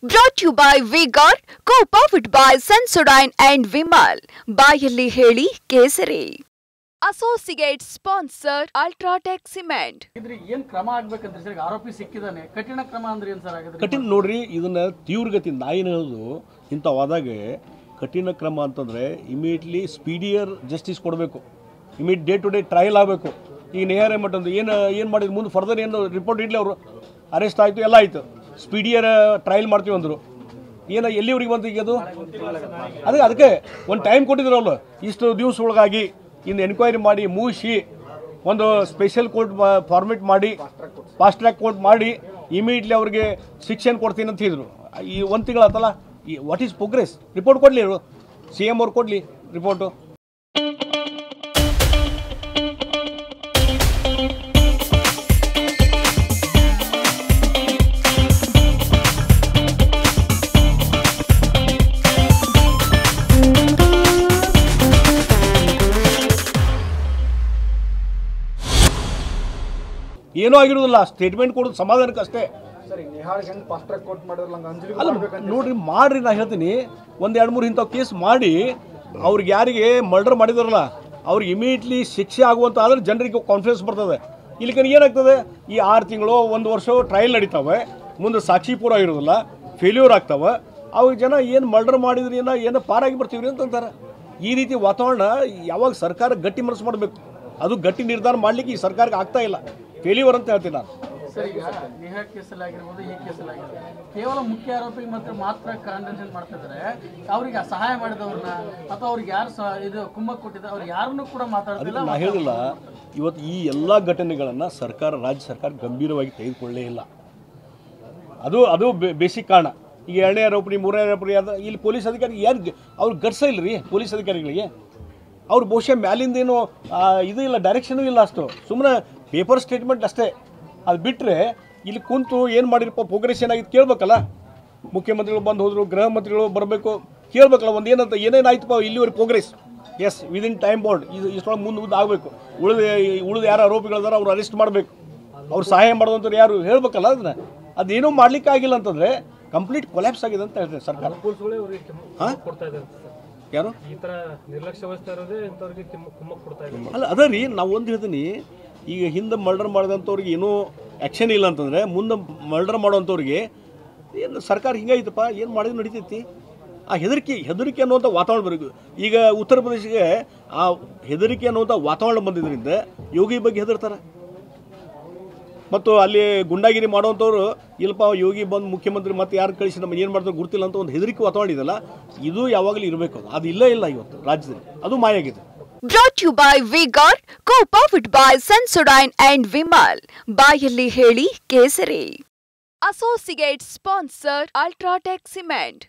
Brought to you by Vigor, co-powered by Sensodyne and Vimal. ಬಾಯಲ್ಲಿ ಹೇಳಿ ಕೇಸರಿ. Associate sponsor Ultratech Cement. ಇದ್ರಿ ಏನ್ ಕ್ರಮ ಆಗ್ಬೇಕಂತ ಸರ್ ಆರೋಪಿ ಸಿಕ್ಕಿದಾನೆ ಕಠಿಣ ಕ್ರಮ ಅಂದ್ರೆ ಏನ್ ಸರ್ ಆಗಿದ್ರೆ ಕಠಿಣ ನೋಡ್ರಿ ಇದನ್ನ ತೀವ್ರಗತಿ ನಾಯಿನ ಹೇಳೋದು ಇಂಥವಾದಾಗ ಕಠಿಣ ಕ್ರಮ ಅಂತಂದ್ರೆ ಇಮಿಡಿಯೇಟ್ಲಿ ಸ್ಪೀಡಿಯರ್ ಜಸ್ಟಿಸ್ ಕೊಡಬೇಕು. ಡೇ ಟು ಡೇ ಟ್ರಯಲ್ ಆಗಬೇಕು. ಈಗ ನೇರ ಮಟ್ಟಂದು ಏನು ಮಾಡಿದ್ರು ಮುಂದೆ ಫರ್ದರ್ ಏನು ರಿಪೋರ್ಟ್ ಇಡಲಿ ಅವರು ಅರೆಸ್ಟ್ ಆಯಿತು ಎಲ್ಲ ಆಯಿತು ಸ್ಪೀಡಿಯರ್ ಟ್ರಯಲ್ ಮಾಡ್ತೀವಿ ಅಂದರು ಎಲ್ಲಿವರೆಗೆ ಬಂತು ಈಗ ಅದು ಅದಕ್ಕೆ ಒಂದು ಟೈಮ್ ಕೊಟ್ಟಿದ್ರು ಅವರು ಇಷ್ಟು ದಿವಸ ಒಳಗಾಗಿ ಇನ್ನು ಎನ್ಕ್ವೈರಿ ಮಾಡಿ ಮುಗಿಸಿ ಒಂದು ಸ್ಪೆಷಲ್ ಕೋರ್ಟ್ ಫಾರ್ಮೇಟ್ ಮಾಡಿ ಫಾಸ್ಟ್ ಟ್ರ್ಯಾಕ್ ಕೋರ್ಟ್ ಮಾಡಿ ಇಮಿಡಿಯೇಟ್ಲಿ ಅವ್ರಿಗೆ ಶಿಕ್ಷೆಯನ್ನು ಕೊಡ್ತೀನಿ ಅಂತ ಹೇಳಿದ್ರು. ಈ ಒಂದು ತಿಂಗಳಾತಲ್ಲ ಈ ವಾಟ್ ಈಸ್ ಪ್ರೋಗ್ರೆಸ್ ರಿಪೋರ್ಟ್ ಕೊಡಲಿ ಅವರು CM ಅವ್ರು ಕೊಡಲಿ ರಿಪೋರ್ಟು. ಏನೂ ಆಗಿರೋದಿಲ್ಲ ಸ್ಟೇಟ್ಮೆಂಟ್ ಕೊಡೋದು ಸಮಾಧಾನಕ್ಕೆ ಅಷ್ಟೇ. ಅಲ್ಲ ನೋಡ್ರಿ ಮಾಡ್ರಿ ನಾ ಹೇಳ್ತೀನಿ ಒಂದು 2-3 ಇಂಥ ಕೇಸ್ ಮಾಡಿ ಅವ್ರಿಗೆ ಯಾರಿಗೆ ಮರ್ಡರ್ ಮಾಡಿದಾರಲ್ಲ ಅವ್ರಿಗೆ ಇಮಿಡಿಯೇಟ್ಲಿ ಶಿಕ್ಷೆ ಆಗುವಂಥ ಆದ್ರೆ ಜನರಿಗೆ ಕಾನ್ಫಿಡೆನ್ಸ್ ಬರ್ತದೆ. ಇಲ್ಲಿ ಏನಾಗ್ತದೆ ಈ 6 ತಿಂಗಳು 1 ವರ್ಷ ಟ್ರಯಲ್ ನಡೀತಾವೆ ಮುಂದೆ ಸಾಕ್ಷಿ ಪೂರ ಇರೋದಿಲ್ಲ ಫೇಲ್ಯೂರ್ ಆಗ್ತಾವೆ ಅವಾಗ ಜನ ಏನು ಮರ್ಡರ್ ಮಾಡಿದ್ರಿ ಏನೋ ಪಾರಾಗಿ ಬರ್ತೀವ್ರಿ ಅಂತಂತಾರೆ. ಈ ರೀತಿ ವಾತಾವರಣ ಯಾವಾಗ ಸರ್ಕಾರ ಗಟ್ಟಿ ಮನಸ್ಸು ಮಾಡಬೇಕು ಅದು ಗಟ್ಟಿ ನಿರ್ಧಾರ ಮಾಡಲಿಕ್ಕೆ ಈ ಸರ್ಕಾರಕ್ಕೆ ಆಗ್ತಾ ಇಲ್ಲ ಫೇಲ್ಯೂರ್ ಅಂತ ಹೇಳ್ತೀನಿ ನಾನು. ಸರ್ ಈಗ ನೇಹಾ ಕೇಸಲ್ಲಿ ಆಗಿರ್ಬೋದು ಈ ಕೇಸಲ್ಲಿ ಆಗಿರ್ಬೋದು ಕೇವಲ ಮುಖ್ಯ ಆರೋಪಿಗೆ ಮಾತ್ರ ಕಾಂಡೆನ್ಸೇಷನ್ ಮಾಡ್ತಾ ಇದ್ದಾರೆ. ಅವ್ರಿಗೆ ಸಹಾಯ ಮಾಡಿದವ್ರನ್ನ ಅಥವಾ ಅವ್ರಿಗೆ ಯಾರು ಇದು ಕುಮ್ಮಕ್ ಕೊಟ್ಟಿದ್ದಾರೆ ಅವ್ರು ಯಾರನ್ನೂ ಕೂಡ ಮಾತಾಡ್ತಿಲ್ಲ. ನಾ ಹೇಳಿಲ್ಲ ಇವತ್ತು ಈ ಎಲ್ಲ ಘಟನೆಗಳನ್ನು ರಾಜ್ಯ ಸರ್ಕಾರ ಗಂಭೀರವಾಗಿ ತೆಗೆದುಕೊಳ್ಳೇ ಇಲ್ಲ. ಅದು ಬೇಸಿಕ್ ಕಾರಣ. ಈಗ 2ನೇ ಆರೋಪಿ 3ನೇ ಆರೋಪಿ ಇಲ್ಲಿ ಪೊಲೀಸ್ ಅಧಿಕಾರಿ ಯಾರು ಅವ್ರು ಗಡ್ಸ ಇಲ್ಲ ರೀ ಪೊಲೀಸ್ ಅಧಿಕಾರಿಗಳಿಗೆ. ಅವ್ರು ಬಹುಶಃ ಮ್ಯಾಲಿಂದೇನು ಇದು ಇಲ್ಲ ಡೈರೆಕ್ಷನೂ ಇಲ್ಲ ಅಷ್ಟು ಸುಮ್ಮನೆ ಪೇಪರ್ ಸ್ಟೇಟ್ಮೆಂಟ್ ಅಷ್ಟೇ. ಅದು ಬಿಟ್ಟರೆ ಇಲ್ಲಿ ಕುಂತು ಏನು ಮಾಡಿರಪ್ಪ ಪ್ರೋಗ್ರೆಸ್ ಏನಾಗಿತ್ತು ಕೇಳಬೇಕಲ್ಲ. ಮುಖ್ಯಮಂತ್ರಿಗಳು ಬಂದು ಹೋದರು ಗೃಹ ಮಂತ್ರಿಗಳು ಬರಬೇಕು ಕೇಳಬೇಕಲ್ಲ ಒಂದು ಏನೇನಾಯ್ತಪ್ಪ ಇಲ್ಲಿವರೆಗೆ progress. Yes within time bound ಇಷ್ಟೊಳಗೆ ಮುಂದೆ ಆಗಬೇಕು. ಉಳಿದ ಯಾರು ಆರೋಪಿಗಳಿದಾರ ಅವ್ರು ಅರೆಸ್ಟ್ ಮಾಡಬೇಕು. ಅವ್ರು ಸಹಾಯ ಮಾಡೋದಂಥವ್ರು ಯಾರು ಹೇಳಬೇಕಲ್ಲ ಅದೇನೂ ಮಾಡ್ಲಿಕ್ಕೆ ಆಗಿಲ್ಲ ಅಂತಂದರೆ ಕಂಪ್ಲೀಟ್ ಕೊಲ್ಯಾಪ್ಸ್ ಆಗಿದೆ ಅಂತ ಹೇಳ್ತಾರೆ ಸರ್ಕಾರ. ಯಾರು ಅಲ್ಲ ಅದ ರೀ ನಾವು ಒಂದು ಹೇಳ್ತೀನಿ ಈಗ ಹಿಂದೆ ಮರ್ಡರ್ ಮಾಡಿದಂಥವ್ರಿಗೆ ಏನೂ ಆ್ಯಕ್ಷನ್ ಇಲ್ಲ ಅಂತಂದರೆ ಮುಂದೆ ಮರ್ಡರ್ ಮಾಡೋವಂಥವ್ರಿಗೆ ಏನು ಸರ್ಕಾರ ಹಿಂಗಾಯ್ತಪ್ಪ ಏನು ಮಾಡಿದ್ರು ನಡೀತೈತಿ. ಆ ಹೆದರಿಕೆ ಅನ್ನುವಂಥ ವಾತಾವರಣ ಬರಬೇಕು. ಈಗ ಉತ್ತರ ಪ್ರದೇಶಕ್ಕೆ ಆ ಹೆದರಿಕೆ ಅನ್ನುವಂಥ ವಾತಾವರಣ ಬಂದಿದ್ದರಿಂದ ಯೋಗಿ ಬಗ್ಗೆ ಹೆದರ್ತಾರೆ. ಮತ್ತು ಅಲ್ಲಿ ಗುಂಡಾಗಿರಿ ಮಾಡುವಂಥವ್ರು ಇಲ್ಲಪ್ಪ ಯೋಗಿ ಬಂದು ಮುಖ್ಯಮಂತ್ರಿ ಮತ್ತೆ ಯಾರು ಕಳಿಸಿ ನಮಗೆ ಏನು ಮಾಡ್ತಾರೆ ಗೊತ್ತಿಲ್ಲ ಅಂತ ಒಂದು ಹೆದರಿಕೆ ವಾತಾವರಣ ಇದೆಯಲ್ಲ ಇದು ಯಾವಾಗಲೂ ಇರಬೇಕು. ಅದು ಇಲ್ಲ ಇವತ್ತು ರಾಜ್ಯದಲ್ಲಿ ಅದು ಮಾಯಾಗಿದೆ. Brought to you by Vigor, co-powered by Sensodyne and Vimal. ಬಾಯಲ್ಲಿ ಹೇಳಿ ಕೇಸರಿ. Associate sponsor Ultratech Cement.